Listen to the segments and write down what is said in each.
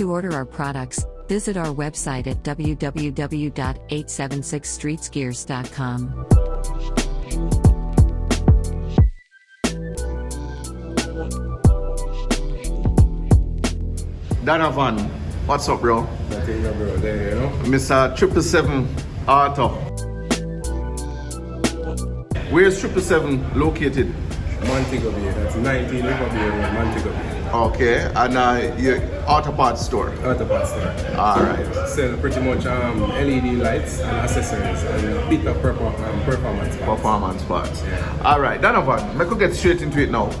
To order our products, visit our website at www.876streetsgears.com. Donnovan, what's up, bro? Nothing, bro. There, you know. Mr. 777 Auto. Where's 777 located? Montego Bay. That's 19 Liverpool Road, Montego Bay. Okay, and your auto parts store. Auto parts store. All right. Sell pretty much LED lights and accessories and a bit of performance parts. Performance parts. Yeah. All right, Donnovan, I could get straight into it now.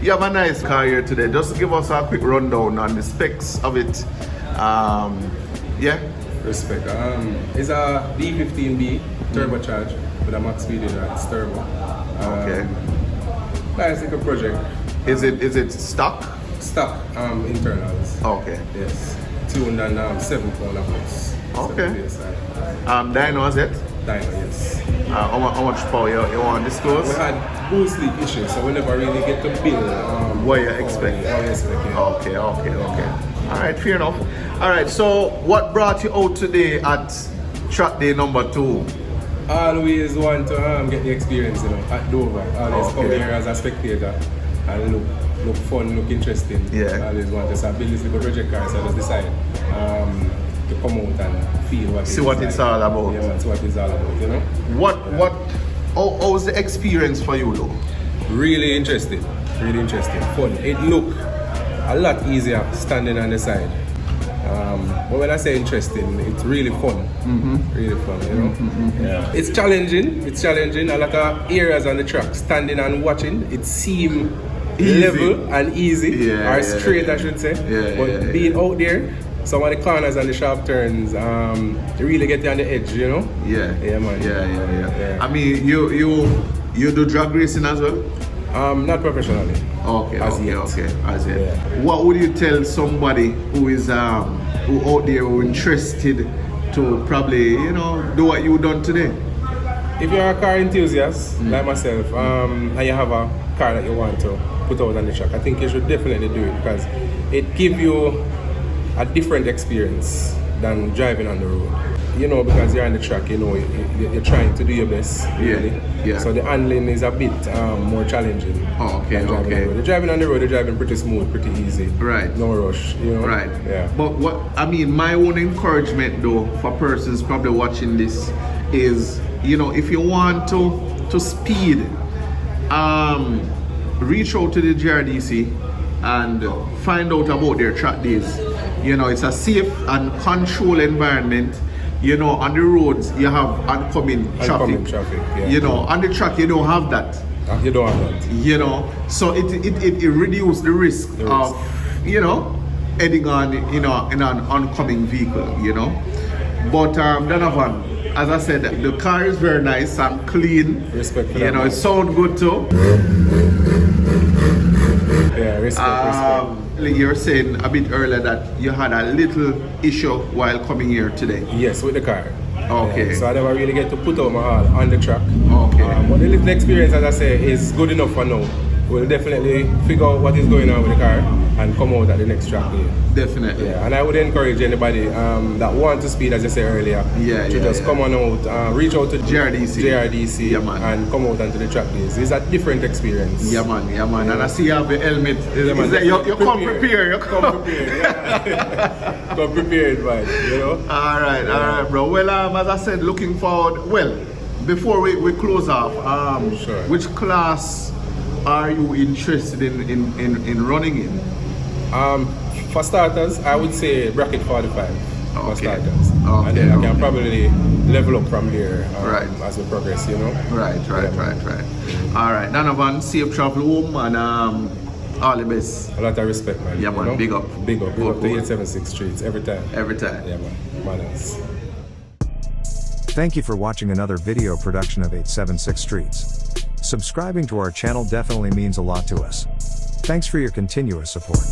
You have a nice car here today. Just give us a quick rundown on the specs of it. Yeah. Respect. It's a D15B turbocharged with a max speed it's turbo. Okay. Nice little project. Is it stock? Stock internals. Okay. Yes. Tuned and 7 pound plus. Okay. Dyno, is it? Dyno, yes. How much power you want to disclose? We had boost leak issues, so we never really get to build what you expect. Yeah. Okay. All right, fair enough. All right, so what brought you out today at track day number 2? Always want to get the experience, you know, at Dover. Always come here as a spectator and look fun, look interesting. Yeah. Always want to build this little project car, so I just decide to come out and feel what see what it's all about. Yeah, that's what it's all about, you know. How was the experience for you though? Really interesting, fun. It looked a lot easier standing on the side. But when I say interesting, it's really fun. Really fun, you know. Yeah. It's challenging. A lot of areas on the track, standing and watching, it seems level and easy, or straight, I should say. But being out there, some of the corners and the sharp turns, they really get you on the edge, you know. Yeah, man. Yeah. I mean, you do drag racing as well? Not professionally. Okay. As yet. Yeah. What would you tell somebody who is who out there who interested to probably, you know, do what you done today? If you're a car enthusiast like myself, and you have a car that you want to put out on the track, I think you should definitely do it because it gives you a different experience than driving on the road. You know, because you're on the track, you know, you're trying to do your best, really. Yeah. So the handling is a bit more challenging. Okay. You're driving on the road, you're driving pretty smooth, pretty easy. Right. No rush, you know. Right. Yeah. But my own encouragement though, for persons probably watching this is, you know, if you want to speed, reach out to the GRDC and find out about their track days. You know, it's a safe and controlled environment. You know, on the roads you have oncoming traffic. Yeah. You know, on the track you don't have that. You don't have that. You know, so it reduces the risk of, you know, heading on, you know, in an oncoming vehicle. You know, but Donnovan, as I said, the car is very nice and clean. Respect for you that. know, it sounds good too. Yeah, respect. You were saying a bit earlier that you had a little issue while coming here today. Yes, with the car. Okay. Yeah, so I never really get to put out my all on the track. Okay. But the little experience, as I say, is good enough for now. We'll definitely figure out what is going on with the car and come out at the next track day. Definitely. Yeah, and I would encourage anybody that want to speed, as I said earlier, to just come on out, reach out to GRDC and come out onto the track days. It's a different experience. Yeah, man. And I see you have the helmet. You come prepared. Come prepared, man. You know? All right, bro. Well, as I said, looking forward. Well, before we close off, sure. Which class are you interested in running in? For starters, I would say bracket 45 for starters. And then I can probably level up from there as we progress, you know? Right. All right, Donnovan, safe travel home and all the best. A lot of respect, man. Yeah, man, big up. Big up to 876 Streets, every time. Yeah, man. Manners. Thank you for watching another video production of 876 Streets. Subscribing to our channel definitely means a lot to us. Thanks for your continuous support.